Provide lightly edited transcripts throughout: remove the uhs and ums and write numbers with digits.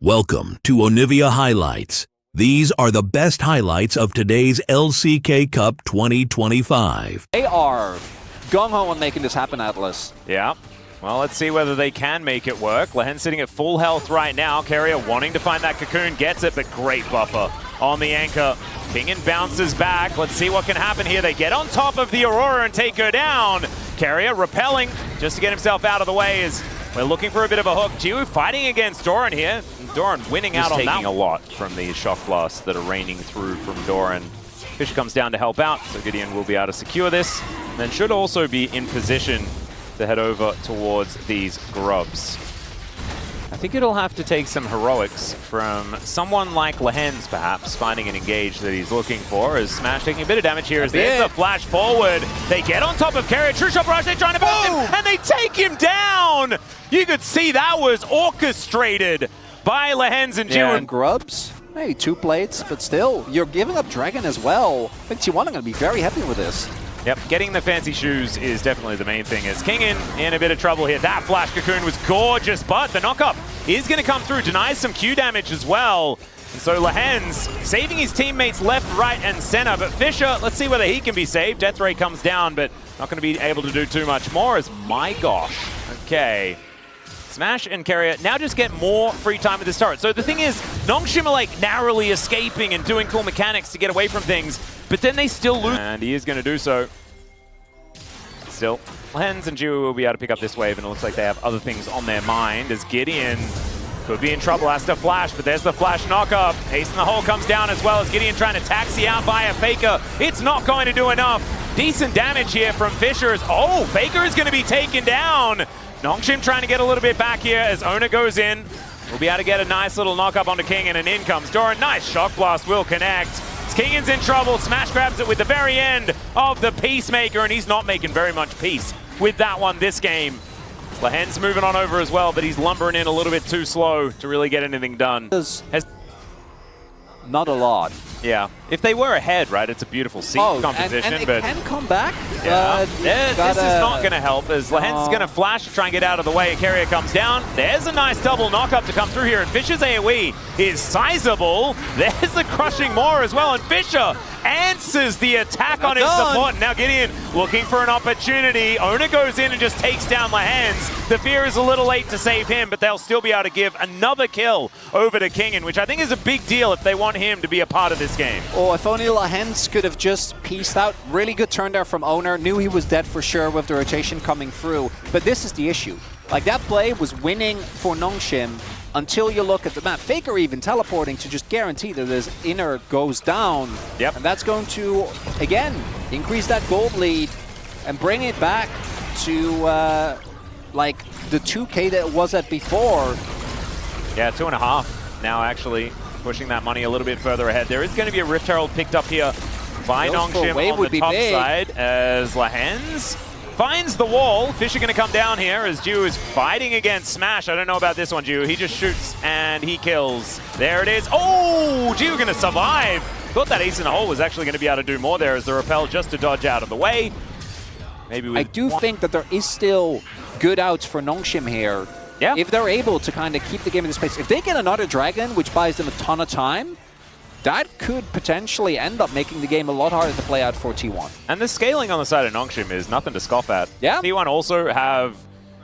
Welcome to Onivia Highlights. These are the best highlights of today's LCK Cup 2025. They are gung-ho on making this happen, Atlas. Yeah. Well, let's see whether they can make it work. Lehen sitting at full health right now. Carrier wanting to find that cocoon, gets it, but great buffer on the anchor. Kingen bounces back. Let's see what can happen here. They get on top of the Aurora and take her down. Carrier repelling just to get himself out of the way as we're looking for a bit of a hook. Jiwoo fighting against Doran here. Doran winning out on that. Taking a lot from these shock blasts that are raining through from Doran. Fisher comes down to help out, so Gideon will be able to secure this. And then should also be in position to head over towards these grubs. I think it'll have to take some heroics from someone like Lehen's, perhaps, finding an engage that he's looking for. As Smash taking a bit of damage here as there's the flash forward. They get on top of Carrier. True shot barrage, they're trying to burst him, and they take him down! You could see that was orchestrated by Lehen's and Jiwoo. Yeah, and grubs, maybe 2 plates, but still, you're giving up Dragon as well. I think T1 are going to be very happy with this. Yep, getting the fancy shoes is definitely the main thing. As Kingen in a bit of trouble here. That flash cocoon was gorgeous, but the knockup is going to come through. Denies some Q damage as well. And so Lehen's saving his teammates left, right, and center. But Fisher, let's see whether he can be saved. Death Ray comes down, but not going to be able to do too much more as, my gosh. Okay. Smash and Carrier now just get more free time at the start. So the thing is, Nongshim are like narrowly escaping and doing cool mechanics to get away from things, but then they still lose. And he is going to do so. Still, Lehen's and Jiwoo will be able to pick up this wave, and it looks like they have other things on their mind as Gideon could be in trouble, has to flash, but there's the flash knockup. Ace in the hole comes down as well as Gideon trying to taxi out by a Faker. It's not going to do enough. Decent damage here from Fisher. Oh, Faker is going to be taken down. Nongshim trying to get a little bit back here as Ona goes in. We'll be able to get a nice little knock-up onto Kingen, and in comes Doran. Nice shock blast will connect. Kingen's in trouble. Smash grabs it with the very end of the Peacemaker, and he's not making very much peace with that one this game. Lehen's moving on over as well, but he's lumbering in a little bit too slow to really get anything done. Not a lot. Yeah. If they were ahead, right, it's a beautiful seat composition. And but it can come back. Yeah. This is not going to help as Lehen's going to flash to try and get out of the way. Carrier comes down. There's a nice double knockup to come through here, and Fisher's AoE is sizable. There's the crushing more as well, and Fisher answers the attack on his support. Now Gideon looking for an opportunity. Ona goes in and just takes down Lehen's. The fear is a little late to save him, but they'll still be able to give another kill over to Kingen, which I think is a big deal if they want him to be a part of this game. Oh, if only Lehen's could have just pieced out. Really good turn there from Owner. Knew he was dead for sure with the rotation coming through. But this is the issue. Like, that play was winning for Nongshim until you look at the map. Faker even teleporting to just guarantee that his inner goes down. Yep. And that's going to, again, increase that gold lead and bring it back to, like, the 2K that it was at before. Yeah, 2.5 now, actually. Pushing that money a little bit further ahead. There is going to be a Rift Herald picked up here by Nongshim on the top side as Lehen's finds the wall. Fisher going to come down here as Jiwoo is fighting against Smash. I don't know about this one, Jiwoo. He just shoots and he kills. There it is. Oh, Jiwoo going to survive. Thought that ace in the hole was actually going to be able to do more there as the repel just to dodge out of the way. Maybe I do think that there is still good outs for Nongshim here. Yeah. If they're able to kind of keep the game in this space. If they get another Dragon, which buys them a ton of time, that could potentially end up making the game a lot harder to play out for T1. And the scaling on the side of Nongshim is nothing to scoff at. Yeah. T1 also have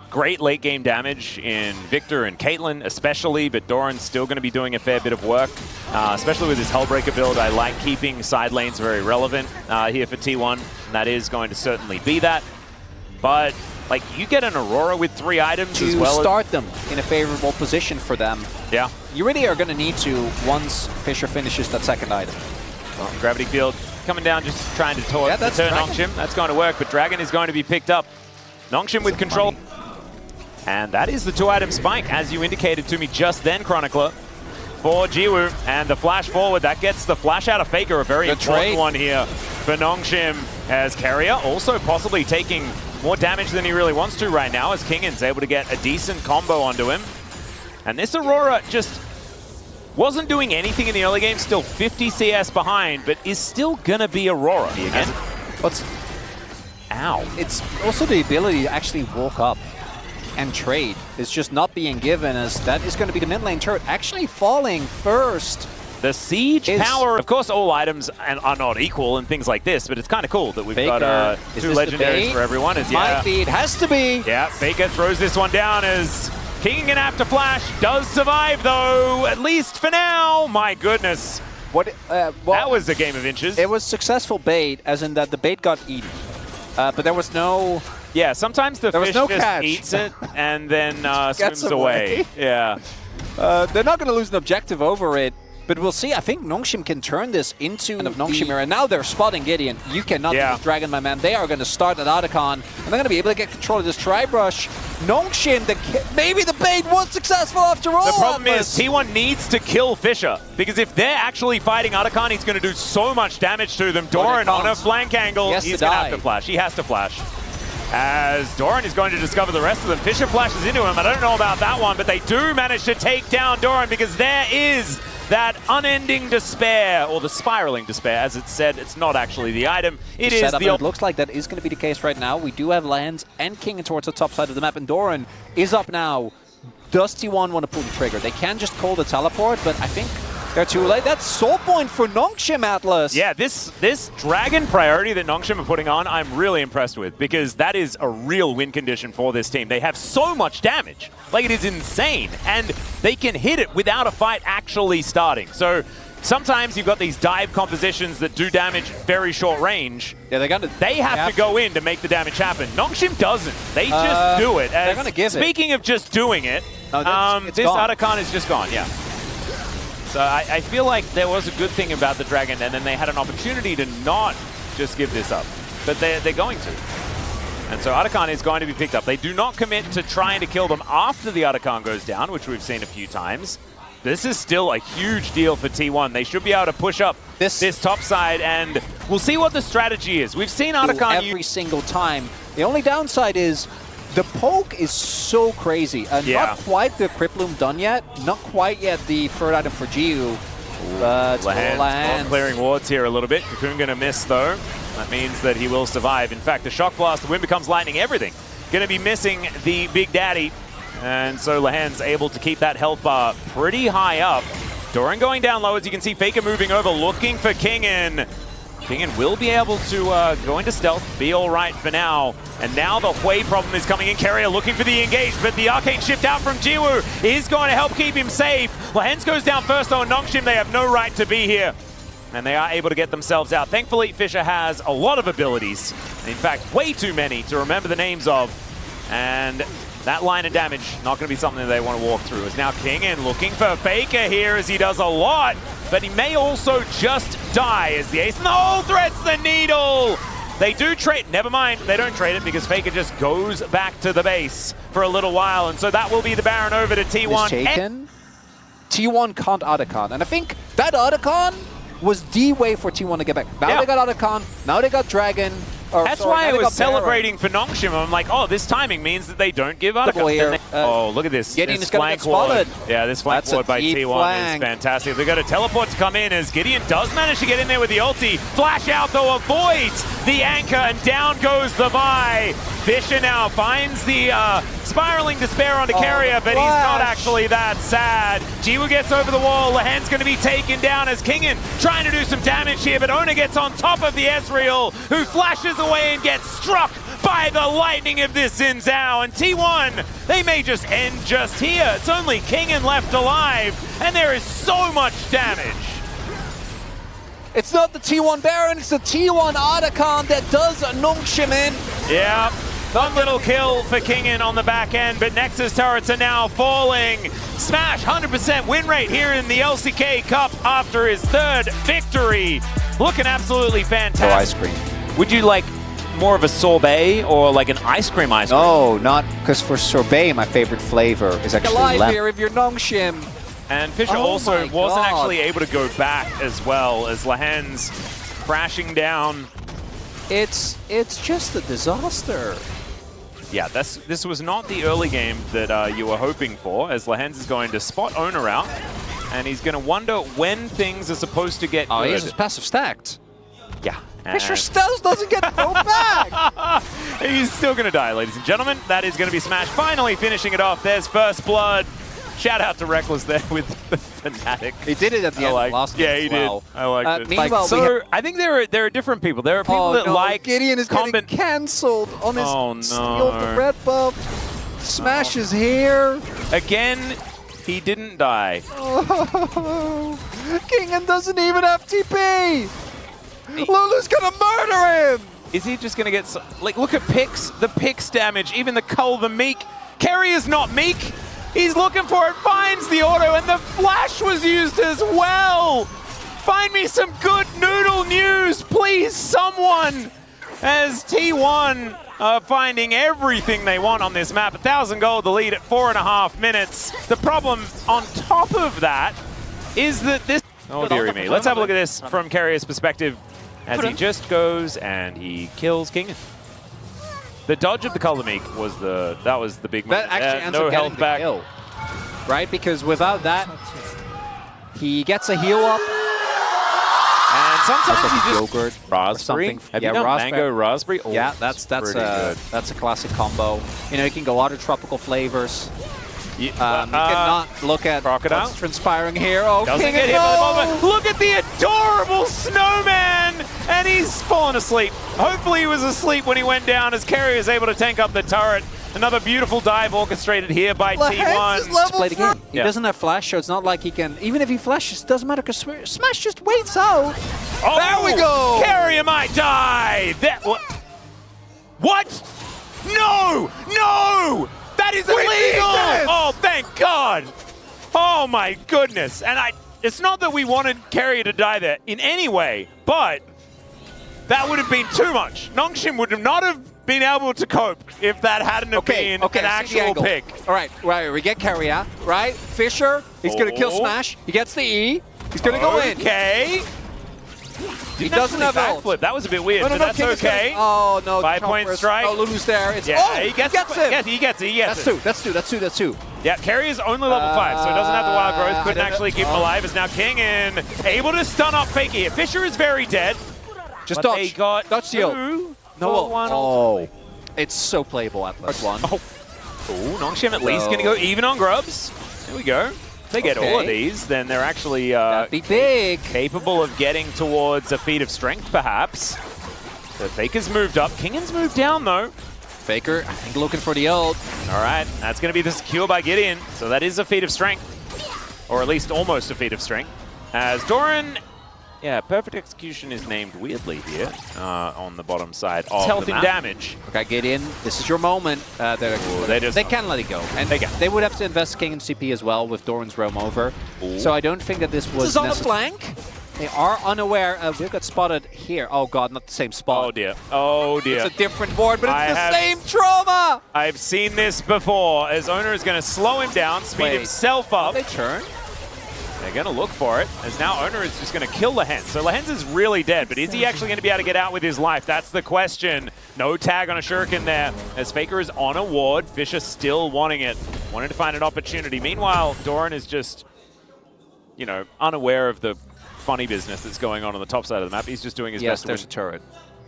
great late game damage in Victor and Caitlyn especially, but Doran's still going to be doing a fair bit of work, especially with his Hellbreaker build. I like keeping side lanes very relevant here for T1, and that is going to certainly be that. But like, you get an Aurora with 3 items as well. To start them in a favorable position for them. Yeah. You really are going to need to once Fisher finishes that second item. Well, Gravity Field coming down, just trying to turn Nongshim. That's going to work, but Dragon is going to be picked up. Nongshim with control. And that is the 2-item spike, as you indicated to me just then, Chronicler, for Jiwoo. And the flash forward, that gets the flash out of Faker, a very important one here for Nongshim, as Carrier also possibly taking more damage than he really wants to right now, as Kingen's able to get a decent combo onto him. And this Aurora just wasn't doing anything in the early game, still 50 CS behind, but is still gonna be Aurora again. Ow. It's also the ability to actually walk up and trade is just not being given, as that is going to be the mid lane turret actually falling first. The siege power, of course, all items are not equal and things like this, but it's kind of cool that we've Faker, got two legendaries for everyone. Might be, it has to be. Yeah, Faker throws this one down as King gonna have to flash. Does survive though, at least for now. My goodness. Well, that was a game of inches. It was successful bait, as in that the bait got eaten. But there was no... Yeah, sometimes the fish just eats it and then swims away. Yeah. They're not going to lose an objective over it. But we'll see. I think Nongshim can turn this into kind of Nongshim era. And now they're spotting Gideon. You cannot do this Dragon, my man. They are going to start at Otacon, and they're going to be able to get control of this Tri-Brush. Nongshim, maybe the bait was successful after all. The problem is T1 needs to kill Fisher, because if they're actually fighting Otacon, he's going to do so much damage to them. Doran on a flank angle. He's going to have to flash. He has to flash. As Doran is going to discover the rest of them. Fisher flashes into him. I don't know about that one, but they do manage to take down Doran, because there is that unending despair, or the spiraling despair, as it's said. It's not actually the item. It is the... It looks like that is going to be the case right now. We do have lands and King towards the top side of the map, and Doran is up now. Does T1 want to pull the trigger? They can just call the teleport, but I think they're too late. That's soul point for Nongshim, Atlas. Yeah, this dragon priority that Nongshim are putting on, I'm really impressed with, because that is a real win condition for this team. They have so much damage. Like, it is insane. And they can hit it without a fight actually starting. So sometimes you've got these dive compositions that do damage very short range. Yeah, they have to go in to make the damage happen. Nongshim doesn't. They just do it. They're going to give Speaking of just doing it, this Otacon is just gone, yeah. So I feel like there was a good thing about the Dragon, and then they had an opportunity to not just give this up. But they're going to. And so Otacon is going to be picked up. They do not commit to trying to kill them after the Otacon goes down, which we've seen a few times. This is still a huge deal for T1. They should be able to push up this top side, and we'll see what the strategy is. We've seen Otacon every single time. The only downside is the poke is so crazy. Not quite the Criploom done yet. Not quite yet the third item for Jiu. But Lahan's clearing wards here a little bit. Cocoon going to miss, though. That means that he will survive. In fact, the Shock Blast, the wind becomes lightning, everything. Going to be missing the Big Daddy. And so Lahan's able to keep that health bar pretty high up. Doran going down low, as you can see. Faker moving over, looking for Kingen. Kingen will be able to go into stealth, be all right for now. And now the Hui problem is coming in. Carrier looking for the engage, but the Arcane Shift out from Jiwoo is going to help keep him safe. Lahan's goes down first, though, and Nongshim, they have no right to be here. And they are able to get themselves out. Thankfully, Fisher has a lot of abilities. In fact, way too many to remember the names of. And that line of damage, not going to be something that they want to walk through. As now Kingen looking for Faker here, as he does a lot. But he may also just die as the ace in the hole threads the needle. They do trade, never mind, they don't trade it, because Faker just goes back to the base for a little while. And so that will be the Baron over to T1. Taken. T1 can't Otacon. And I think that Otacon was the way for T1 to get back. Now they got Otacon, now they got Dragon. That's why I was celebrating for Nongshim. I'm like, oh, this timing means that they don't give Otacon. Oh, look at this. Gideon is going to get spotted. Yeah, this flank ward by T1 is fantastic. They've got a teleport to come in, as Gideon does manage to get in there with the ulti. Flash out, though, avoids the anchor, and down goes the Vi. Fisher now finds the spiraling despair onto Carrier, but he's not actually that sad. Jiwoo gets over the wall. Lahan's going to be taken down as Kingen trying to do some damage here, but Ona gets on top of the Ezreal, who flashes away and gets struck by the lightning of this Xin Zhao. And T1, they may just end just here. It's only Kingen left alive, and there is so much damage. It's not the T1 Baron, it's the T1 Otacon that does Nongshim in. Yeah, one little kill for Kingen on the back end, but Nexus turrets are now falling. Smash, 100% win rate here in the LCK Cup after his third victory. Looking absolutely fantastic. Oh, ice cream. Would you like more of a sorbet or like an ice cream? No, not, because for sorbet, my favorite flavor is actually lemon. Here if you're Nongshim. And Fisher also wasn't actually able to go back as well, as Lahan's crashing down. It's just a disaster. Yeah, this was not the early game that you were hoping for, as Lahan's is going to spot Owner out, and he's going to wonder when things are supposed to get good. He has his passive stacked. Yeah. Fisher still doesn't get thrown back. He's still going to die, ladies and gentlemen. That is going to be Smash finally finishing it off. There's first blood. Shout out to Reckless there with the Fnatic. He did it at the end of last game as well. I liked it. Meanwhile, So I think there are different people. There are people that like Gideon is getting cancelled on his steal the red buff. Smash is here. Again, he didn't die. Oh, Kingen doesn't even have TP. Lulu's gonna murder him. Is he just gonna get like? Look at Pix, the Pix damage, even the Cull, the Meek. Carry is not Meek. He's looking for it, finds the auto, and the flash was used as well. Find me some good noodle news, please, someone. As T1 are finding everything they want on this map. 1,000 gold, the lead at 4.5 minutes. The problem on top of that is that this... Oh, dearie me. Let's have a look at this from Carrier's perspective as he just goes and he kills King. The dodge of the Color Meek was the big moment. That actually ends no up health getting back. the kill, right? Because without that, he gets a heal up. And sometimes he just yogurt raspberry. Have you done mango raspberry? Oh, yeah, that's a classic combo. You know, you can go other tropical flavors. You cannot look at crocodile what's transpiring here. Oh, doesn't King get hit by the moment. Look at the adorable snowman, and he's fallen asleep. Hopefully he was asleep when he went down as Carrier is able to tank up the turret. Another beautiful dive orchestrated here by T1. Let's play the game. He doesn't have flash, so it's not like he can... Even if he flashes, it doesn't matter because Smash just waits out. Oh, there we go! Carrier might die! What? No! No! That is illegal! Oh, thank God! Oh my goodness! And it's not that we wanted Carrier to die there in any way, but that would have been too much. Nongshim would not have been able to cope if that hadn't have been an actual pick. All right, we get Carrier, right? Fisher, he's going to kill Smash. He gets the E. He's going to go in. Okay. He doesn't have backflip. That was a bit weird, but that's okay. Oh, no. 5-point strike. Oh, Lulu's there. It's, he gets it. him. He gets it. That's two. Yeah, Carrier's only level 5, so it doesn't have the wild growth. Couldn't actually keep him alive. Is now Kingen able to stun up Faker here. Fisher is very dead. Just dodge. Dodge seal. No. It's so playable at plus one. Oh, Nongshim at least going to go even on Grubs. There we go. If they get all of these, then they're actually be big. Capable of getting towards a feat of strength, perhaps. So Faker's moved up. Kingen's moved down, though. Faker, I think, looking for the ult. All right, that's going to be the secure by Gideon. So that is a feat of strength. Or at least almost a feat of strength. As Doran... Yeah, Perfect Execution is named weirdly here on the bottom side of health and damage. Okay, Gideon, this is your moment. They can let it go. And they would have to invest King and CP as well with Doran's roam over. So I don't think that this was... This is on the flank. They are unaware. We got spotted here. Oh god, not the same spot. Oh dear. Oh dear. It's a different board, but it's the same trauma! I've seen this before, as Owner is going to slow him down, speed himself up. They turn. They're going to look for it, as now Owner is just going to kill Lehens. So Lehens is really dead, but is he actually going to be able to get out with his life? That's the question. No tag on a shuriken there, as Faker is on a ward. Fisher still wanting it, wanting to find an opportunity. Meanwhile, Doran is just, you know, unaware of the funny business that's going on the top side of the map. He's just doing his best. Yes, there's a turret.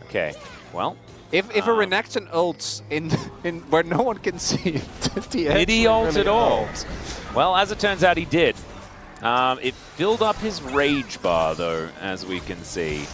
Okay, well. If a Renekton ults in where no one can see it, did he ult at all? Well, as it turns out, he did. It filled up his rage bar, though, as we can see.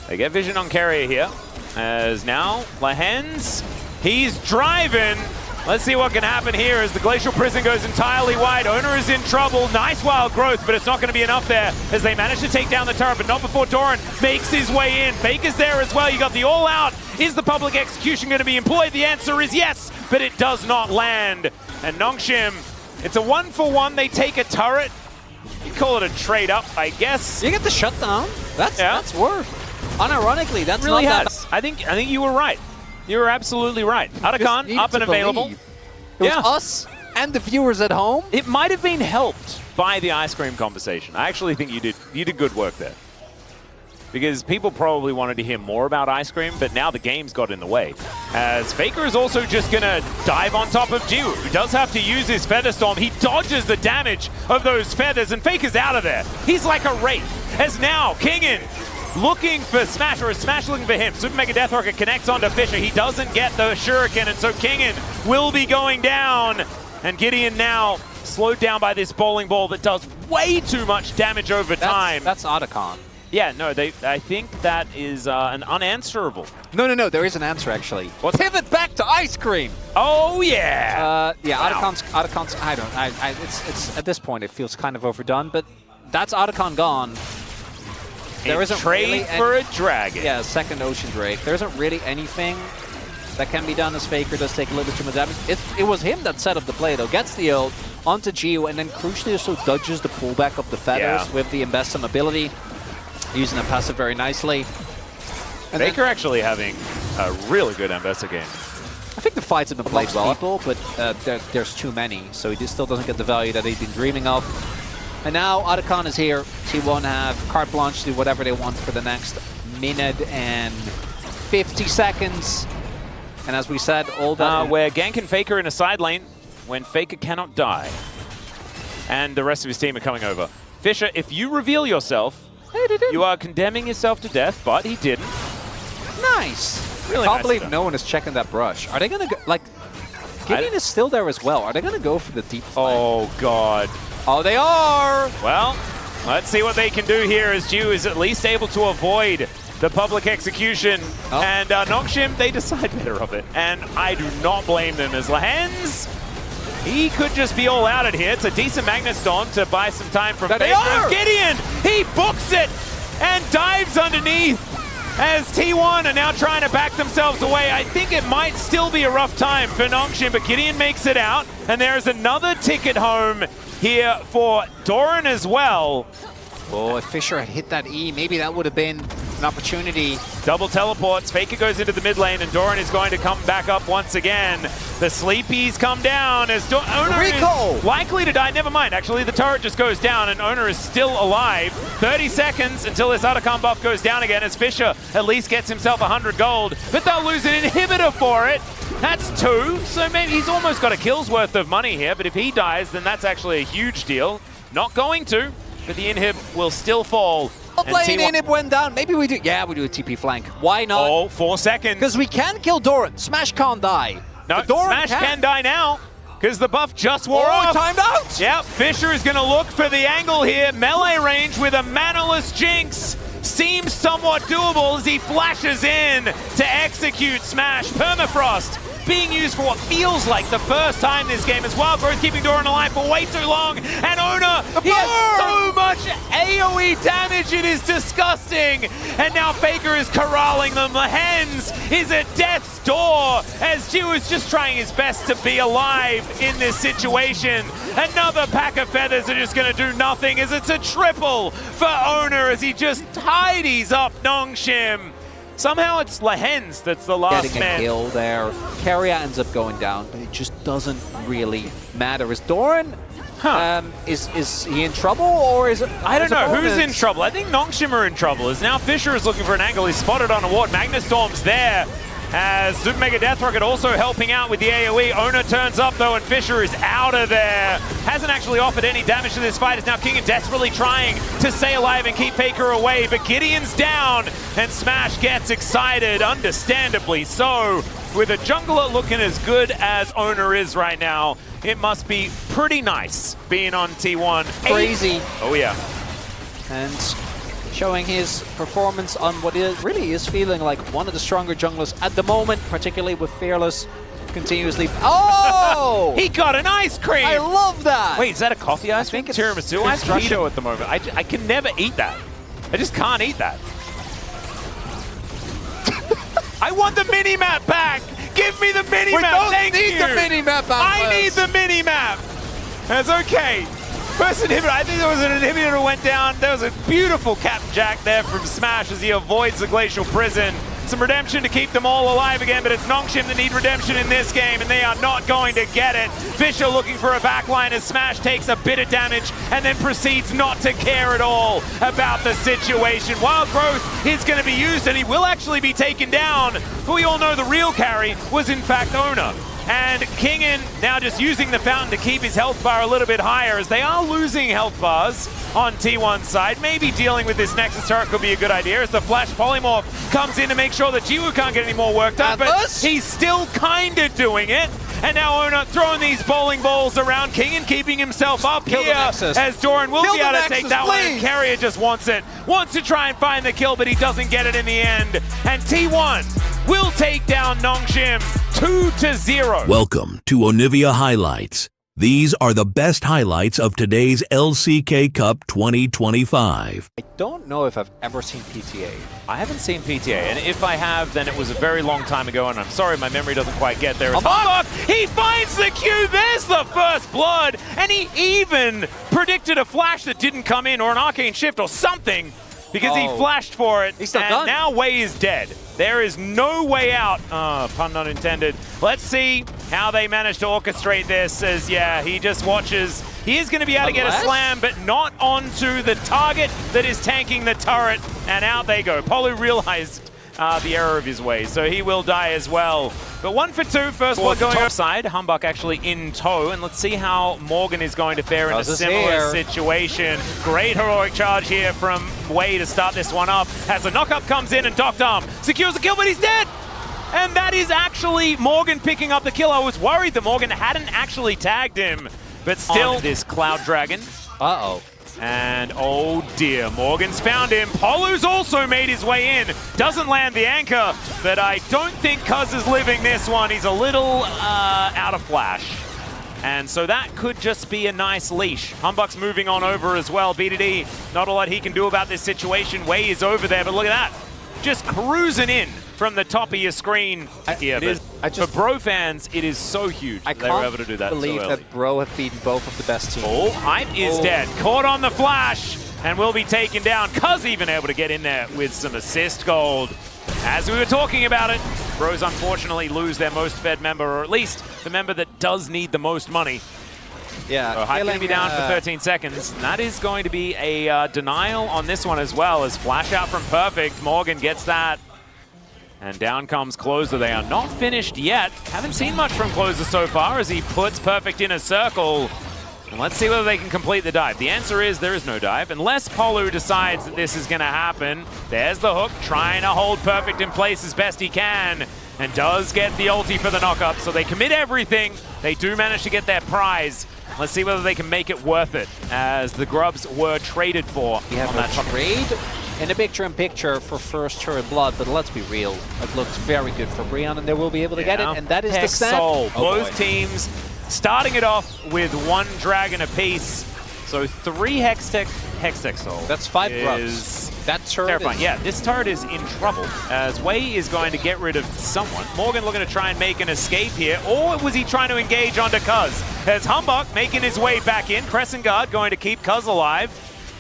They get vision on Carrier here, as now Lehens, he's driving. Let's see what can happen here as the Glacial Prison goes entirely wide. Owner is in trouble. Nice wild growth, but it's not going to be enough there as they manage to take down the turret, but not before Doran makes his way in. Faker's there as well. You got the all-out. Is the public execution going to be employed? The answer is yes, but it does not land. And Nongshim, it's a 1-for-1. They take a turret. You call it a trade-up, I guess. You get the shutdown. That's worth. Unironically, that's really not has. I think you were right. You were absolutely right. Arakan, up and available. It was us and the viewers at home. It might have been helped by the ice cream conversation. I actually think you did good work there. Because people probably wanted to hear more about ice cream, but now the game's got in the way. As Faker is also just going to dive on top of Jiwoo, who does have to use his Feather Storm. He dodges the damage of those feathers, and Faker's out of there. He's like a wraith. As now, Kingen looking for Smash, or is Smash looking for him? Super Mega Death Rocket connects onto Fisher. He doesn't get the Shuriken, and so Kingen will be going down. And Gideon now slowed down by this bowling ball that does way too much damage over time. That's Otacon. Yeah, no, I think that is an unanswerable. No, there is an answer actually. What's Pivot back to ice cream. Oh yeah. Yeah, Wow. Otacon's. It's at this point it feels kind of overdone, but that's Otacon gone. There isn't trade really for a dragon. Yeah, second Ocean Drake. There isn't really anything that can be done as Faker does take a little bit too much damage. It was him that set up the play though. Gets the ult onto Gio and then crucially also dodges the pullback of the feathers with the Embestum ability. Using the passive very nicely. And Faker actually having a really good Ambessa game. I think the fights have been played well, people, but there's too many, so he just still doesn't get the value that he's been dreaming of. And now Otacon is here. T1 have carte blanche to do whatever they want for the next minute and 50 seconds. And as we said, all that... We're ganking Faker in a side lane when Faker cannot die. And the rest of his team are coming over. Fisher, if you reveal yourself, you are condemning yourself to death, but he didn't. Nice. Really I can't nice believe stuff. no one is checking that brush. Are they going to go... Like, Gideon is still there as well. Are they going to go for the deep flank? Oh, God. Oh, they are! Well, let's see what they can do here as Jew is at least able to avoid the public execution. Oh. And Nongshim, they decide better of it. And I do not blame them as Lahens. He could just be all out at here. It's a decent Magnet Storm to buy some time from They Faker. are! Gideon, he books it and dives underneath as T1 are now trying to back themselves away. I think it might still be a rough time for Nongshim, but Gideon makes it out. And there's another ticket home here for Doran as well. Oh, if Fisher had hit that E, maybe that would have been an opportunity. Double teleports. Faker goes into the mid lane, and Doran is going to come back up once again. The sleepies come down as Owner is likely to die. Never mind. Actually, the turret just goes down, and Owner is still alive. 30 seconds until this Otacon buff goes down again, as Fisher at least gets himself 100 gold. But they'll lose an inhibitor for it. That's 2, so maybe he's almost got a kill's worth of money here. But if he dies, then that's actually a huge deal. Not going to, but the inhib will still fall. Lane inhib went down. Maybe we do. Yeah, we do a TP flank. Why not? Oh, 4 seconds. Because we can kill Doran. Smash can't die. No, Doran Smash can die now because the buff just wore off. Timed out. Yep, Fisher is going to look for the angle here. Melee range with a manaless Jinx seems somewhat doable as he flashes in to execute Smash. Permafrost being used for what feels like the first time this game as Wild Growth keeping Doran alive for way too long. And Owner, he has so much AoE damage, it is disgusting. And now Faker is corralling them. Lahens is at death's door as Jew is just trying his best to be alive in this situation. Another pack of feathers are just going to do nothing as it's a triple for Owner as he just tidies up Nongshim. Somehow it's Lahens that's the last Getting man. a kill there. Keria ends up going down, but it just doesn't really matter. Is Doran, is he in trouble, or is it? I don't know. Who's in trouble? I think Nongshim are in trouble. As now Fisher is looking for an angle. He's spotted on a ward. Magnastorm's there. As Super Mega Death Rocket also helping out with the AoE. Owner turns up though, and Fisher is out of there. Hasn't actually offered any damage to this fight. Is now Kingen desperately trying to stay alive and keep Faker away. But Gideon's down, and Smash gets excited, understandably so. With a jungler looking as good as Owner is right now, it must be pretty nice being on T1. Crazy. Oh yeah. And showing his performance on what really is feeling like one of the stronger junglers at the moment, particularly with Fearless continuously. Oh! He got an ice cream! I love that! Wait, is that a coffee ice cream? I think it's tiramisu ice cream Russian. at the moment. I can never eat that. I just can't eat that. I want the mini-map back! Give me the mini-map! Thank you! We don't need the mini-map back. I need the mini-map! That's okay. First inhibitor, I think there was an inhibitor that went down. There was a beautiful Captain Jack there from Smash as he avoids the Glacial Prison. Some redemption to keep them all alive again, but it's Nongshim that need redemption in this game, and they are not going to get it. Fisher looking for a backline as Smash takes a bit of damage and then proceeds not to care at all about the situation. Wild Growth is going to be used, and he will actually be taken down. But we all know the real carry was in fact Owner. And Kingin now just using the fountain to keep his health bar a little bit higher as they are losing health bars on T1's side. Maybe dealing with this Nexus turret could be a good idea as the Flash Polymorph comes in to make sure that Jiwoo can't get any more work done, but he's still kind of doing it. And now Ona throwing these bowling balls around. Kingin keeping himself up here as Doran will be able to take that one. And Carrier just wants to try and find the kill, but he doesn't get it in the end. And T1 will take down Nongshim 2-0. Welcome to Onivia Highlights. These are the best highlights of today's LCK Cup 2025. I don't know if I've ever seen PTA. I haven't seen PTA, and if I have, then it was a very long time ago, and I'm sorry my memory doesn't quite get there. He finds the Q, there's the first blood, and he even predicted a flash that didn't come in, or an arcane shift, or something, because he flashed for it, and now Wei is dead. There is no way out. Pun not intended. Let's see how they manage to orchestrate this as, yeah, he just watches. He is going to be able to get a slam, but not onto the target that is tanking the turret. And out they go. Polu realized the error of his ways, so he will die as well. But 1 for 2, first one going offside. Humbug actually in tow, and let's see how Morgan is going to fare in a similar situation. Great heroic charge here from Wei to start this one up. As the knockup comes in and Docked Arm secures the kill, but he's dead! And that is actually Morgan picking up the kill. I was worried that Morgan hadn't actually tagged him, but still this Cloud Dragon. Uh-oh. And oh dear, Morgan's found him. Polu's also made his way in. Doesn't land the anchor, but I don't think Cuz is living this one. He's a little out of flash. And so that could just be a nice leash. Humbug's moving on over as well. BDD, not a lot he can do about this situation. Wei is over there, but look at that. Just cruising in from the top of your screen here. For Bro fans, it is so huge they were able to do that so early. I can't believe that Bro have beaten both of the best teams. Oh, Hype is dead. Caught on the flash and will be taken down. Cuz even able to get in there with some assist gold. As we were talking about it, Bros unfortunately lose their most fed member, or at least the member that does need the most money. Yeah, so Hype going to be down for 13 seconds. And that is going to be a denial on this one as well, as flash out from Perfect. Morgan gets that. And down comes Closer. They are not finished yet. Haven't seen much from Closer so far as he puts Perfect in a circle. And let's see whether they can complete the dive. The answer is there is no dive, unless Polu decides that this is going to happen. There's the hook, trying to hold Perfect in place as best he can. And does get the ulti for the knockup, so they commit everything. They do manage to get their prize. Let's see whether they can make it worth it, as the Grubs were traded for. We have a trade in the picture-in-picture for first turret blood, but let's be real. It looks very good for BRION, and they will be able to get it, and that is the snap. Both teams starting it off with 1 dragon apiece. So 3 Hextech Soul. That's 5 Grubs. That turret terrifying. Yeah, this turret is in trouble, as Wei is going to get rid of someone. Morgan looking to try and make an escape here, or was he trying to engage onto Cuz? As Humbug making his way back in, Crescent Guard going to keep Cuz alive,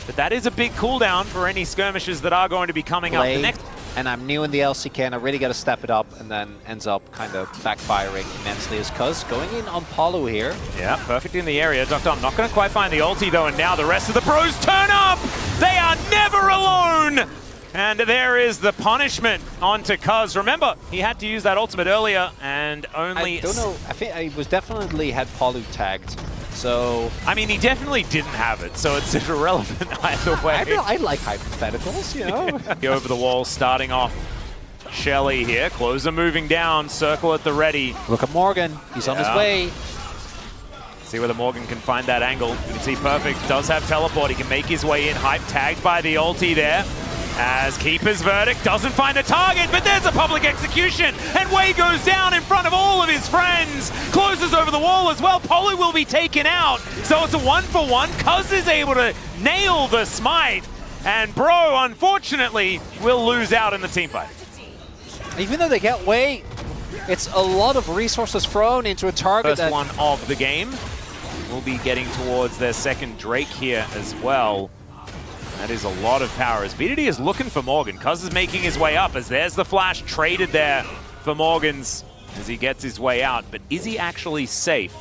but that is a big cooldown for any skirmishes that are going to be coming up the next. And I'm new in the LCK, and I really got to step it up, and then ends up kind of backfiring immensely as Cuz going in on Polu here. Yeah, perfect in the area. Docked Arm not going to quite find the ulti though, and now the rest of the pros turn up! They are never alone! And there is the punishment onto Cuz. Remember, he had to use that ultimate earlier, and only... I don't know, I think I was definitely had Polu tagged. So, I mean, he definitely didn't have it, so it's irrelevant either way. I like hypotheticals, you know? Over the wall, starting off Shelly here. Closer moving down, circle at the ready. Look at Morgan, he's on his way. See whether Morgan can find that angle. You can see Perfect does have teleport, he can make his way in. Hype tagged by the ulti there. As Keeper's Verdict doesn't find the target, but there's a public execution, and Wei goes down in front of all of his friends. Closes over the wall as well. Polu will be taken out, so it's a 1-for-1. Cuz is able to nail the smite, and Bro, unfortunately, will lose out in the team fight. Even though they get Wei, it's a lot of resources thrown into a target. First one of the game. We'll be getting towards their second Drake here as well. That is a lot of power as BDD is looking for Morgan. Cuz is making his way up as there's the flash traded there for Morgan's as he gets his way out. But is he actually safe?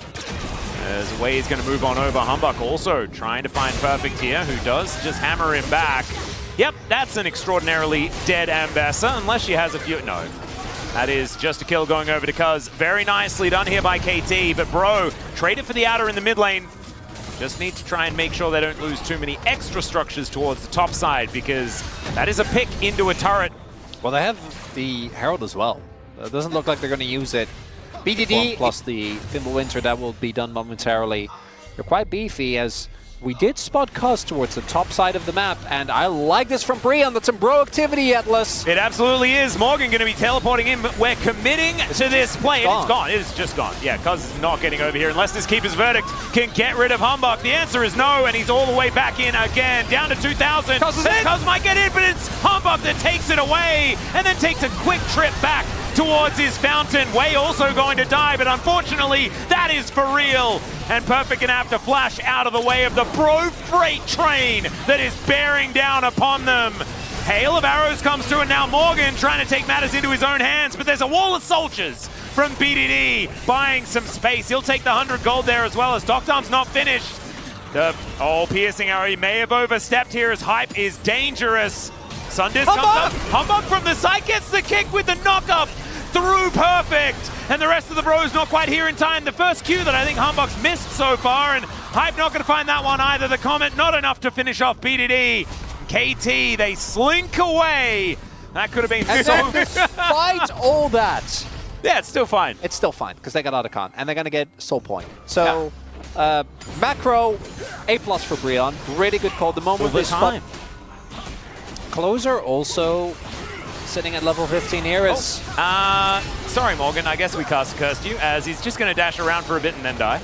As Wei is going to move on over. Humbug also trying to find Perfect here, who does just hammer him back. Yep, that's an extraordinarily dead Ambassador, unless she has a few... No. That is just a kill going over to Cuz. Very nicely done here by KT, but Bro, trade it for the outer in the mid lane. Just need to try and make sure they don't lose too many extra structures towards the top side, because that is a pick into a turret. Well, they have the Herald as well. It doesn't look like they're going to use it. BDD plus the Fimbulwinter, that will be done momentarily. They're quite beefy, as we did spot Cuz towards the top side of the map, and I like this from BRION. That's some bro activity, Atlas. It absolutely is. Morgan going to be teleporting in, but we're committing to this play. It's gone. It is just gone. Yeah, Cuz is not getting over here unless this Keeper's Verdict can get rid of Humbug. The answer is no, and he's all the way back in again, down to 2,000. Cuz might get in, but it's Humbug that takes it away, and then takes a quick trip back towards his fountain. Wei also going to die, but unfortunately, that is for real. And Perfect gonna have to flash out of the way of the Bro freight train that is bearing down upon them. Hail of arrows comes through, and now Morgan trying to take matters into his own hands, but there's a wall of soldiers from BDD buying some space. He'll take the 100 gold there as well, as Doctarm's not finished. The piercing arrow, he may have overstepped here, as Hype is dangerous. Sundisk comes up. Humbug from the side gets the kick with the knock-up through Perfect. And the rest of the Bros not quite here in time. The first Q that I think Humbug's missed so far, and Hype not going to find that one either. The Comet not enough to finish off BDD. KT, they slink away. That could have been so... Despite all that... Yeah, it's still fine. It's still fine, because they got Otacon, and they're going to get Soul Point. So, macro, A+ for BRION. Really good call. The moment they spot... Closer also sitting at level 15 here is... Sorry, Morgan, I guess we cursed you, as he's just going to dash around for a bit and then die.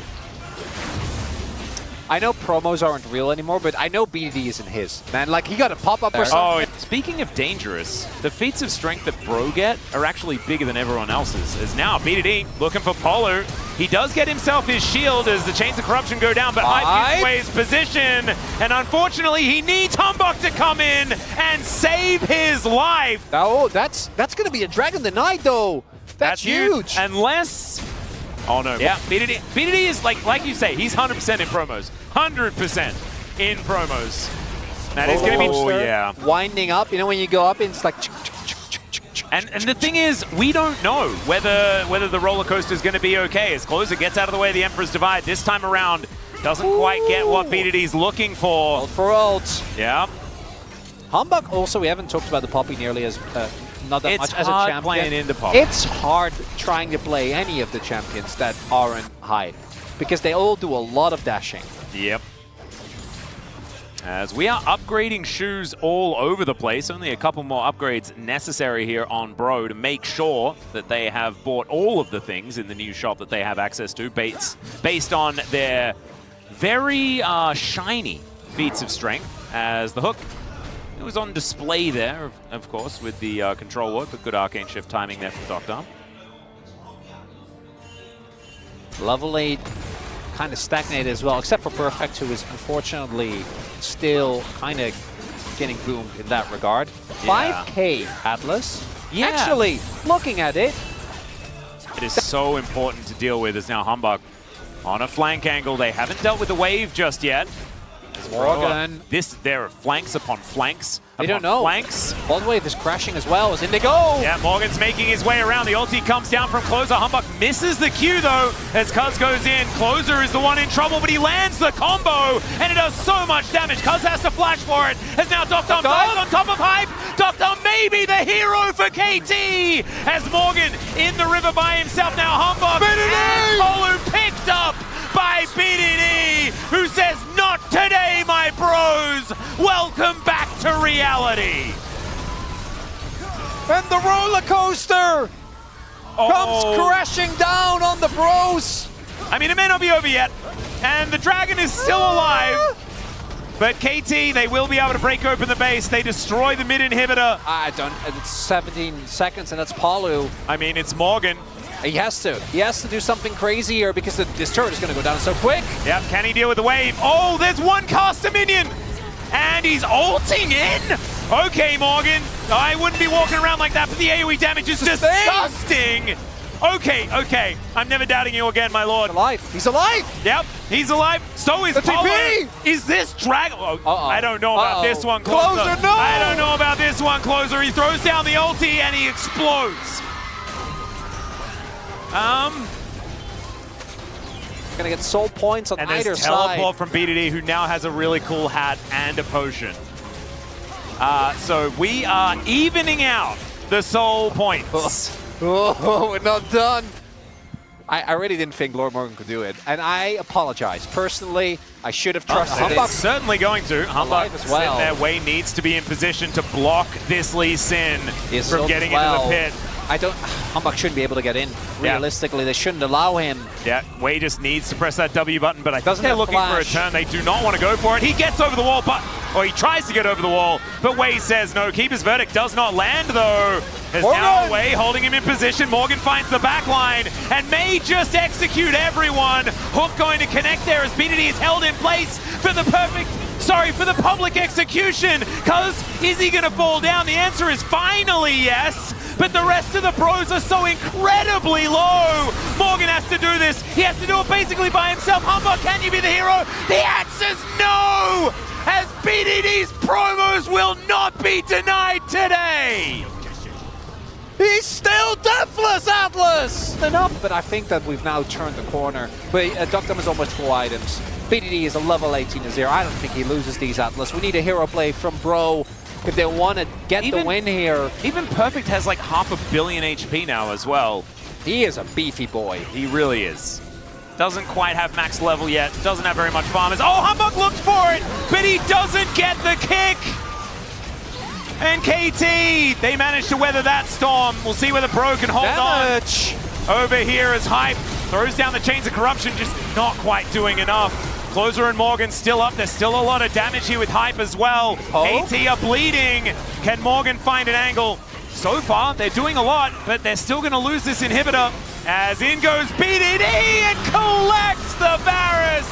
I know promos aren't real anymore, but I know BDD isn't his. Man, like, he got a pop-up or something. Oh, speaking of dangerous, the feats of strength that Bro get are actually bigger than everyone else's. As now, BDD looking for Polo. He does get himself his shield as the Chains of Corruption go down, but Hype gives away his position. And unfortunately, he needs Humbug to come in and save his life. Oh, that's going to be a Dragon the Night, though. That's huge. Unless... Oh no. Yeah, BDD is like you say, he's 100% in promos. 100% in promos. That is going to be winding up. You know when you go up, it's like... And the thing is, we don't know whether the roller coaster is going to be okay. As Closer gets out of the way of the Emperor's Divide, this time around doesn't quite get what BDD's looking for. Ult for ult. Yeah. Humbug also, we haven't talked about the Poppy nearly as... not that much as a champion. Playing into pop. It's hard trying to play any of the champions that aren't Hype, because they all do a lot of dashing. Yep. As we are upgrading shoes all over the place, only a couple more upgrades necessary here on Bro to make sure that they have bought all of the things in the new shop that they have access to, based on their very shiny feats of strength, as the hook. It was on display there, of course, with the control ward, but good arcane shift timing there from Doctarm. Level 8 kind of stagnated as well, except for Perfect, who is unfortunately still kind of getting boomed in that regard. Yeah. 5K Atlas. Yeah. Actually, looking at it. It is so important to deal with, as now Humbug on a flank angle. They haven't dealt with the wave just yet. Morgan. There are flanks upon flanks. They don't know. Flanks. Bald Wave is crashing as well as in they go. Yeah, Morgan's making his way around. The ulti comes down from Closer. Humbug misses the Q though as Cuz goes in. Closer is the one in trouble, but he lands the combo and it does so much damage. Cuz has to flash for it. As now Doctarm dies on top of Hype. Doctarm may be the hero for KT as Morgan in the river by himself. Now Humbug and Polo picked up by BDD, who says, "Not today, my bros. Welcome back to reality." And the roller coaster comes crashing down on the bros. I mean, it may not be over yet, and the dragon is still alive. But KT, they will be able to break open the base. They destroy the mid inhibitor. It's 17 seconds, and that's Palu. I mean, it's Morgan. He has to. He has to do something crazy here because this turret is going to go down so quick. Yep, can he deal with the wave? Oh, there's one caster minion! And he's ulting in! Okay, Morgan. I wouldn't be walking around like that, but the AoE damage is disgusting! Okay. I'm never doubting you again, my lord. He's alive. He's alive! Yep, he's alive. So is Polo. Is this Dragon? I don't know about this one, Closer. No! I don't know about this one, Closer. He throws down the ulti and he explodes. Gonna get soul points on And either there's side. teleport from BDD, who now has a really cool hat and a potion. So we are evening out the soul points. Oh, we're not done. I really didn't think Lord Morgan could do it, and I apologize. Personally, I should have trusted it. Humbug's certainly going to. Humbug as well. their way needs to be in position to block this Lee Sin Yes, from getting into the pit. Humbug shouldn't be able to get in. Realistically, they shouldn't allow him. Yeah, Wei just needs to press that W button, but I think Doesn't they're have looking for a flash. turn. They do not want to go for it. He gets over the wall, or he tries to get over the wall, but Wei says no. Keeper's verdict does not land, though. There's now Wei holding him in position. Morgan finds the back line and may just execute everyone. Hook going to connect there as BDD is held in place for the for the public execution. Because is he going to fall down? The answer is finally yes. But the rest of the pros are so incredibly low. Morgan has to do this. He has to do it basically by himself. Humbug, can you be the hero? The answer's no! As BDD's promos will not be denied today. He's still deathless, Atlas! Enough, but I think that we've now turned the corner. But Duckdom is almost full items. BDD is a level 18-0. I don't think he loses these, Atlas. We need a hero play from Bro if they want to get the win here. Even Perfect has like 500 million HP now as well. He is a beefy boy. He really is. Doesn't quite have max level yet. Doesn't have very much farmers. Oh, Humbug looks for it, but he doesn't get the kick. And KT, they managed to weather that storm. We'll see whether Bro can hold on. Over here as Hype throws down the chains of corruption, just not quite doing enough. Closer and Morgan still up. There's still a lot of damage here with Hype as well. KT are bleeding. Can Morgan find an angle? So far, they're doing a lot, but they're still going to lose this inhibitor. As in goes BDD and collects the Varus.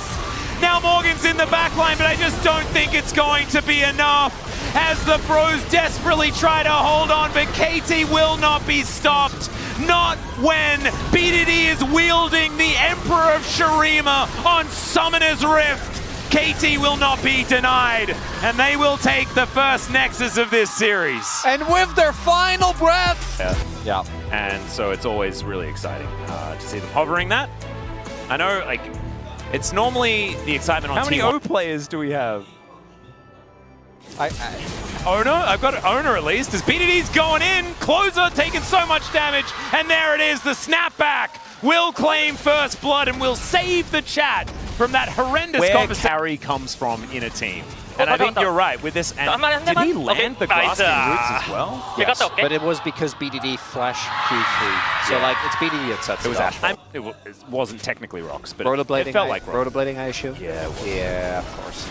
Now Morgan's in the back line, but I just don't think it's going to be enough. As the Bros desperately try to hold on, but KT will not be stopped. Not when BDD is wielding the Emperor of Shurima on Summoner's Rift. KT will not be denied, and they will take the first Nexus of this series. And with their final breath. Yeah. And so it's always really exciting to see them hovering that. I know, like, it's normally the excitement on How many T1. O players do we have? Owner? I've got Owner at least. As BDD's going in, Closer taking so much damage, and there it is, the snapback will claim first blood and will save the chat from that horrendous conversation. Where carry comes from in a team. And I think you're right with this. And did he land the grasping roots as well? Yes, but it was because BDD flash Q3. So like, it's BDD that sets it was up. It wasn't technically rocks, but Rollerblading, it felt like rocks. Rollerblading, I assume? Yeah, yeah, of course.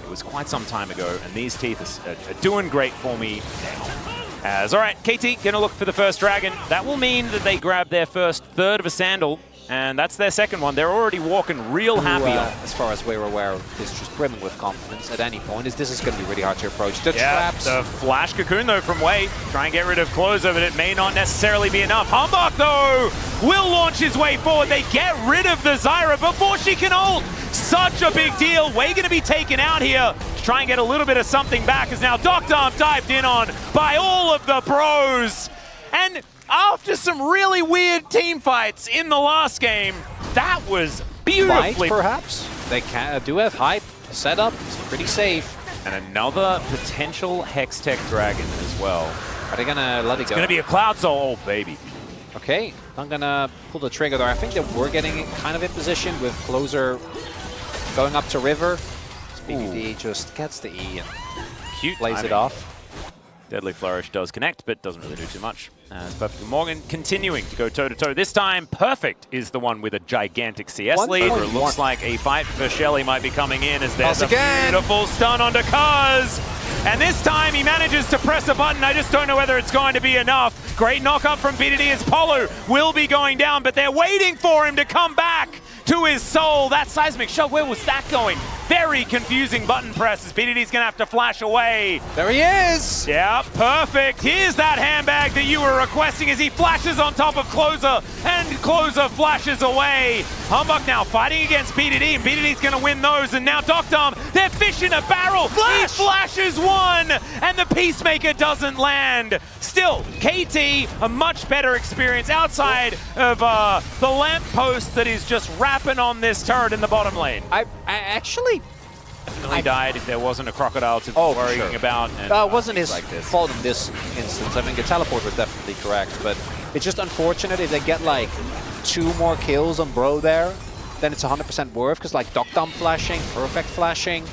It was quite some time ago, and these teeth are doing great for me now. All right, KT gonna look for the first dragon. That will mean that they grab their first third of a sandal, and that's their second one. They're already walking real happy on. As far as we're aware, is just brimming with confidence at any point. This is going to be really hard to approach. The traps. The flash cocoon though from Wei. Try and get rid of Closer, but it may not necessarily be enough. Humbug though will launch his way forward. They get rid of the Zyra before she can ult. Such a big deal. Wei going to be taken out here to try and get a little bit of something back, as now Doctor dived in on by all of the pros. And after some really weird team fights in the last game, that was beautifully. Fight, perhaps? They do have Hype set up. It's pretty safe. And another potential Hextech Dragon as well. Are they going to let it go? It's going to be a Cloud Soul, oh, baby. Okay, I'm going to pull the trigger there. I think that we're getting it kind of in position with Closer going up to River. BDD just gets the E and cute plays it off. Deadly Flourish does connect, but doesn't really do too much. As Perfect and Morgan continuing to go toe-to-toe. This time, Perfect is the one with a gigantic CS lead. It looks like a fight for Shelly might be coming in, as there's a beautiful stun onto Kuz. And this time, he manages to press a button. I just don't know whether it's going to be enough. Great knock-up from BDD as Polo will be going down, but they're waiting for him to come back to his soul. That seismic shot, where was that going? Very confusing button presses. BDD's going to have to flash away. There he is! Yeah, perfect. Here's that handbag that you were requesting as he flashes on top of Closer, and Closer flashes away. Humbug now fighting against BDD, and BDD's going to win those, and now Doctom, they're fishing a barrel. Flash! He flashes one, and the Peacemaker doesn't land. Still, KT, a much better experience outside of the lamppost that is just wrapping on this turret in the bottom lane. I actually... Definitely died if there wasn't a crocodile to be worrying about. And, it wasn't his like this. fault in this instance. I mean, the teleport was definitely correct, but it's just unfortunate if they get like 2 more kills on Bro there, then it's 100% worth, because like Doctom flashing, Perfect flashing,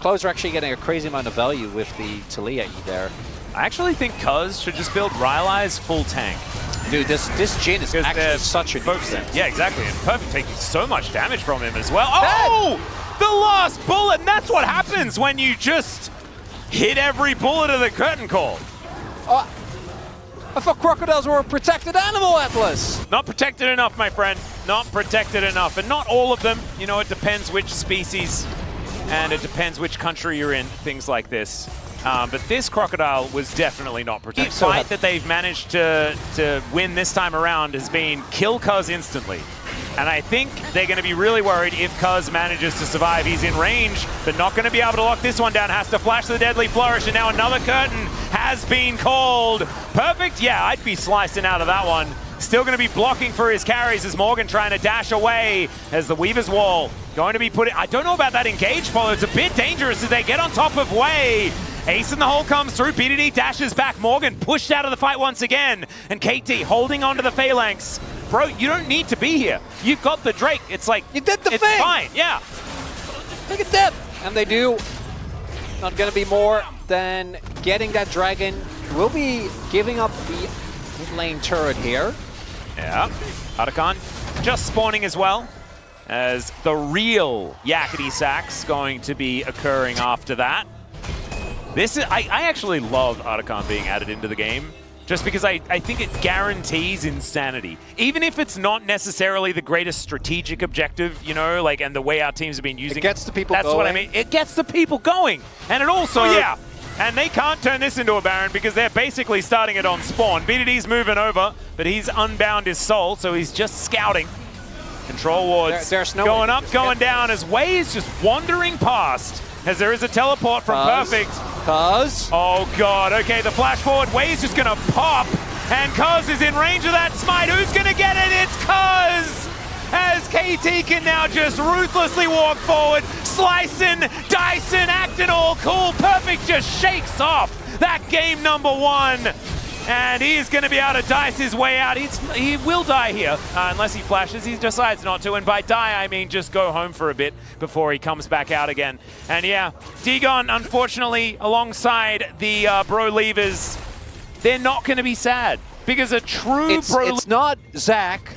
Closer actually getting a crazy amount of value with the Talia E there. I actually think Cuz should just build Rylai's full tank. Dude, this Jhin is actually such a nuisance. Yeah, exactly. And Perfect taking so much damage from him as well. Oh! The last bullet! And that's what happens when you just hit every bullet of the curtain call. I thought crocodiles were a protected animal, Atlas. Not protected enough, my friend. Not protected enough. And not all of them. You know, it depends which species. And it depends which country you're in. Things like this. But this crocodile was definitely not protected. The fight that they've managed to win this time around has been kill Cuz instantly. And I think they're going to be really worried if Cuz manages to survive. He's in range, but not going to be able to lock this one down. Has to flash the Deadly Flourish, and now another curtain has been called. Perfect. Yeah, I'd be slicing out of that one. Still going to be blocking for his carries as Morgan trying to dash away as the Weaver's Wall going to be put in. I don't know about that engage follow. It's a bit dangerous as they get on top of Wei. Ace in the hole comes through. BDD dashes back. Morgan pushed out of the fight once again. And KT holding onto the phalanx. Bro, you don't need to be here. You've got the Drake. It's like, you did the it's thing. Fine, yeah. Look at them. And they do. Not going to be more than getting that dragon. We'll be giving up the mid lane turret here. Yeah. Arakan just spawning as well, as the real Yakety Sack's going to be occurring after that. This is, I actually love Arakan being added into the game, just because I think it guarantees insanity. Even if it's not necessarily the greatest strategic objective, you know, like, and the way our teams have been using it. Gets the people going. That's what I mean. It gets the people going. And it also, yeah. And they can't turn this into a Baron because they're basically starting it on spawn. BDD's moving over, but he's unbound his soul, so he's just scouting. Control wards there's no going up, going down, as Wei is just wandering past. As there is a teleport from Perfect. Cuz. Oh god, okay, the flash forward. Wei is just gonna pop. And Cuz is in range of that smite. Who's gonna get it? It's Cuz! As KT can now just ruthlessly walk forward, slicing, dicing, acting all cool. Perfect just shakes off that game number 1. And he is going to be able to dice his way out. He will die here, unless he flashes. He decides not to. And by die, I mean just go home for a bit before he comes back out again. And yeah, Dagon, unfortunately, alongside the Bro Levers, they're not going to be sad. Because a true It's not Zach.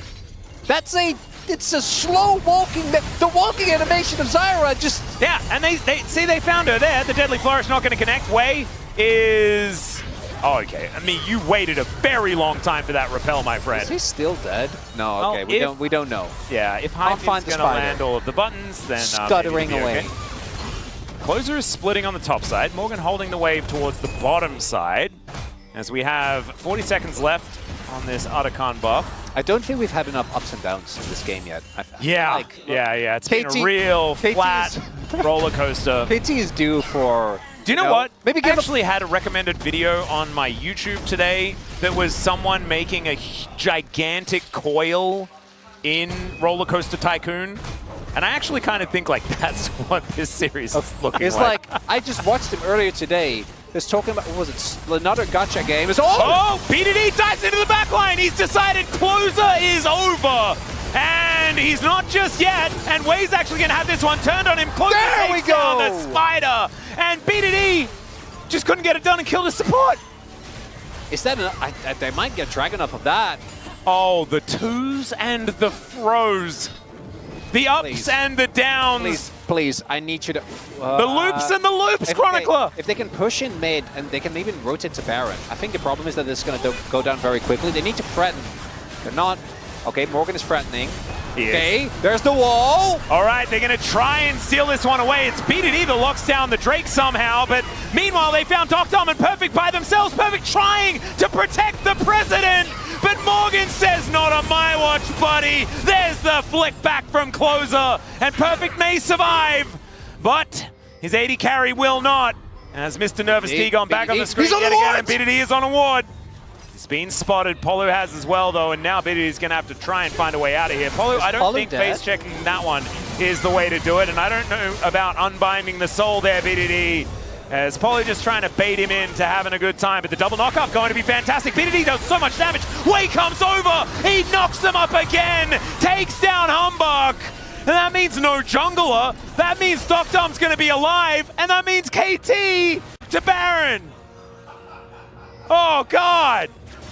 It's a slow walking, the walking animation of Zyra just... Yeah, and they found her there. The Deadly Flourish not going to connect. Wei is... Oh, okay. I mean, you waited a very long time for that repel, my friend. Is he still dead? No, okay, well, we don't know. Yeah, if Hype's going to land all of the buttons, then... Scuttering away. Okay. Closer is splitting on the top side. Morgan holding the wave towards the bottom side. As we have 40 seconds left on this Arakan buff. I don't think we've had enough ups and downs in this game yet. Yeah. It's been a real flat roller coaster. KT is due for... Do you know what? Maybe I actually had a recommended video on my YouTube today that was someone making a gigantic coil in Roller Coaster Tycoon. And I actually kind of think like that's what this series is looking it's like. I just watched him earlier today. He's talking about, what was it, another gacha game. Oh, BDD dives into the back line. He's decided Closer is over. And he's not just yet. And Wei's actually going to have this one turned on him. Closer takes down the spider. And BDD just couldn't get it done and killed his support. Is that they might get Dragon off of that. Oh, the twos and the throws. The ups and the downs. Please, I need you to... the loops and the loops, Chronicler! If they can push in mid, and they can even rotate to Baron, I think the problem is that it's going to go down very quickly. They need to threaten. They're not... Okay, Morgan is threatening. Okay, there's the wall. All right, they're going to try and steal this one away. It's BDD that locks down the Drake somehow, but meanwhile, they found Doctom and Perfect by themselves. Perfect trying to protect the president, but Morgan says, not on my watch, buddy. There's the flick back from Closer, and Perfect may survive, but his AD carry will not. As Mr. Nervous T gone back on the screen yet again, and BDD is on a ward. He's been spotted. Polo has as well, though, and now BDD is going to have to try and find a way out of here. Polo, I don't think face checking that one is the way to do it, and I don't know about unbinding the soul there, BDD. As Polo just trying to bait him into having a good time, but the double knock-up going to be fantastic. BDD does so much damage. Wei comes over. He knocks him up again. Takes down Humbug. And that means no jungler. That means Doctom's going to be alive. And that means KT to Baron. Oh, God.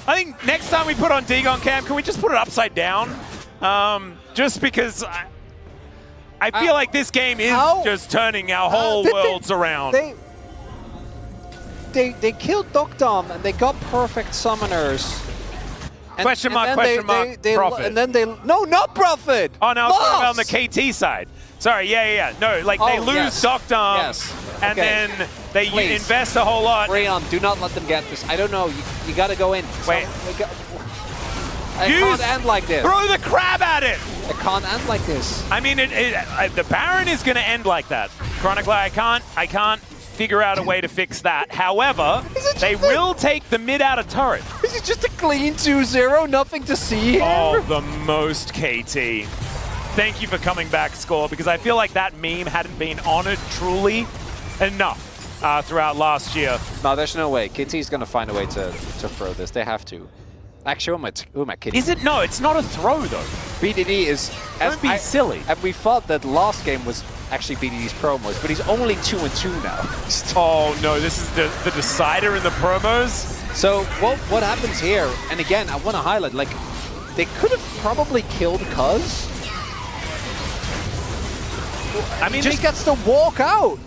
I think next time we put on Dagon Cam, can we just put it upside down? Just because I feel like this game is just turning our whole worlds around. They killed Doctom and they got perfect summoners. Question mark, Profit. And then no, not Profit! Oh, no, I was talking about on the KT side. Sorry, yeah. No, like they lose Doctom, and then they invest a whole lot. BRION, do not let them get this. I don't know, you gotta go in. Wait. I can't end like this. Throw the crab at it! It can't end like this. I mean, the Baron is gonna end like that. Chronicler, I can't figure out a way to fix that. However, they will take the mid out of turret. Is it just a clean 2-0? Nothing to see here? Oh, the most KT. Thank you for coming back, Score, because I feel like that meme hadn't been honored truly enough throughout last year. No, there's no way. KT's going to find a way to throw this. They have to. Actually, who am I kidding? Is it? No, it's not a throw, though. BDD is... Don't be silly. And we thought that last game was actually BDD's promos, but he's only 2-2 now. Oh, no, this is the decider in the promos. So what happens here? And again, I want to highlight, like, they could have probably killed Cuz. I mean, he just gets to walk out.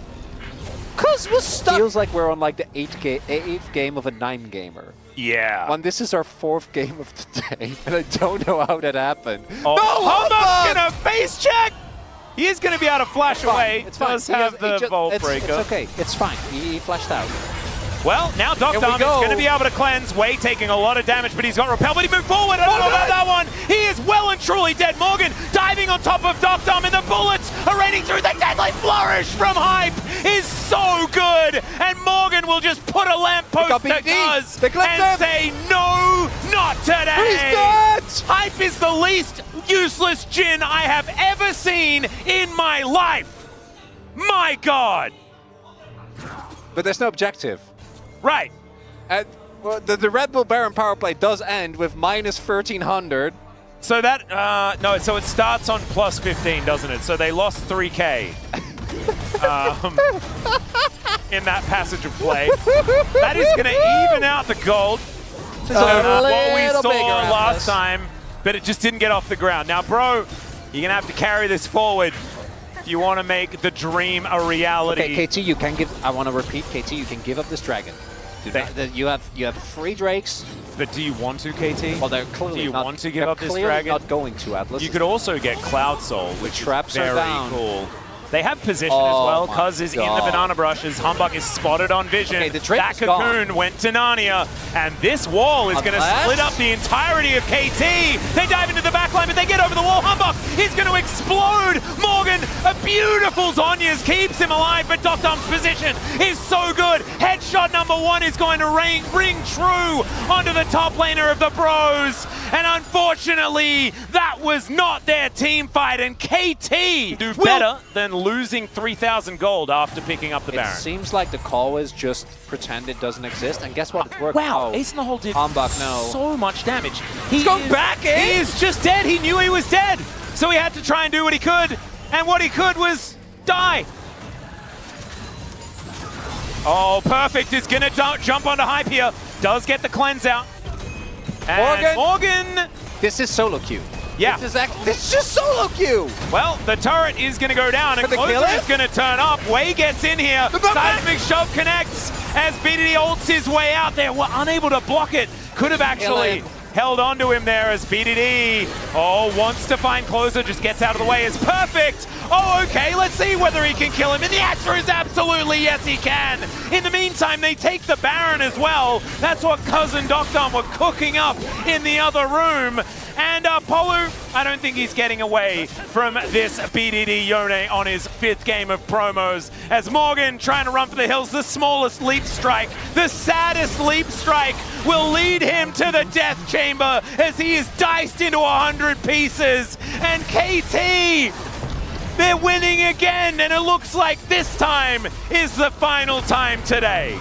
Cuz was stuck. Feels like we're on like the eighth game of a 9-gamer. Yeah. When this is our 4th game of the day, and I don't know how that happened. Oh, no, Humbug's gonna face check. He is gonna be able to flash away. It's fine. Does have the Vault Breaker. It's okay. It's fine. He flashed out. Well, now Doctom is going to be able to cleanse. Wei taking a lot of damage, but he's got repel. But he moved forward. I don't know about that one. He is well and truly dead. Morgan diving on top of Doctom, and the bullets are raining through. The deadly flourish from Hype is so good. And Morgan will just put a lamppost to Cuz and say, no, not today. He's dead. Hype is the least useless Jhin I have ever seen in my life. My God. But there's no objective. Right. And well, the Red Bull Baron power play does end with minus 1300. So that, no, so it starts on plus 15, doesn't it? So they lost 3K in that passage of play. That is going to even out the gold. What we saw last time, but it just didn't get off the ground. Now, bro, you're going to have to carry this forward if you want to make the dream a reality. Okay, KT, you can give, I want to repeat, KT, you can give up this dragon. You have 3 Drakes. But do you want to, KT? Well, they're clearly do you want to give up this dragon? Not going to, Atlas. You could also get Cloud Soul, which traps is very are down. Cool. They have position as well. Cuz is in the banana brushes. Humbug is spotted on vision. Okay, the Drake that cocoon went to Narnia. And this wall is going to split up the entirety of KT. They dive into the backline, but they get over the wall. Humbug is going to explode. Morgan, a beautiful Zhonya's keeps him alive, but Doctom's position is so good. Headshot number 1 is going to ring true onto the top laner of the Bros. And unfortunately, that was not their team fight. And KT do better than losing 3,000 gold after picking up the Baron. It seems like the call is just pretend it doesn't exist, and guess what? It worked. Wow, Ace in the Hole did so much damage. He's going back in! He is just dead. He knew he was dead. So he had to try and do what he could, and what he could was die. Oh, Perfect is going to jump onto Hype here. Does get the cleanse out. And Morgan! This is solo queue. Yeah. This is just solo queue. Well, the turret is going to go down, and Closer is going to turn up. Wei gets in here. Seismic Shove connects as BDD ults his way out there. We're unable to block it. Could have actually held onto him there as BDD, wants to find closer, just gets out of the way. It's perfect. Okay, let's see whether he can kill him. And the answer is absolutely yes, he can. In the meantime, they take the Baron as well. That's what Cousin Doctor were cooking up in the other room. And Polu, I don't think he's getting away from this BDD Yone on his 5th game of promos. As Morgan trying to run for the hills, the smallest leap strike, the saddest leap strike will lead him to the death chamber as he is diced into 100 pieces. And KT, they're winning again, and it looks like this time is the final time today.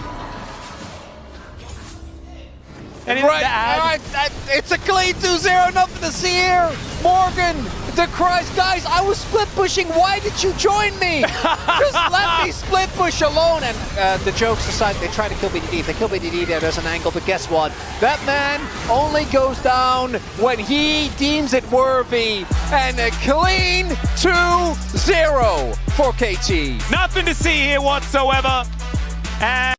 Anything to add? It's a clean 2-0, nothing to see here. Morgan, the cries, guys, I was split pushing, why did you join me? Just let me split push alone. And the jokes aside, they try to kill BDD. If they kill BDD, there's an angle, but guess what? That man only goes down when he deems it worthy. And a clean 2-0 for KT. Nothing to see here whatsoever. And